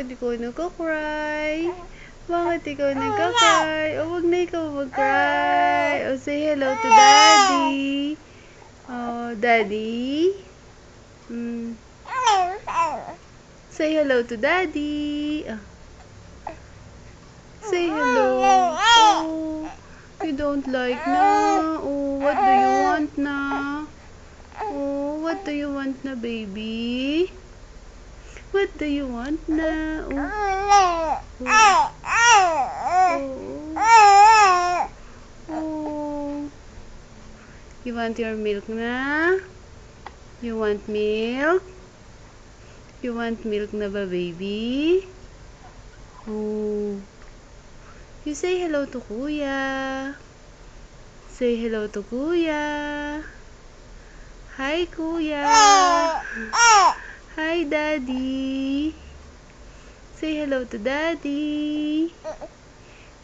bakit ikaw nagka-cry? Bakit ikaw nagka-cry? O, wag na ikaw mag-cry. O, say hello to Daddy. Oh, Daddy. Say hello to Daddy. Say hello. Oh, you don't like na. Oh, what do you want na? Oh, what do you want na, baby? What do you want na? Oh. Oh. You want your milk na? You want milk? You want milk na ba, baby? Oh. You say hello to Kuya. Say hello to Kuya. Hi, Kuya. Hi, Daddy. Say hello to Daddy.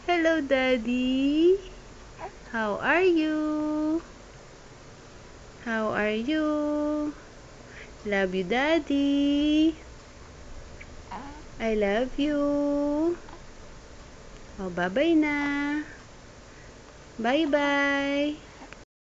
Hello, Daddy. How are you? How are you? Love you, Daddy. I love you. Oh, bye-bye na. Bye-bye.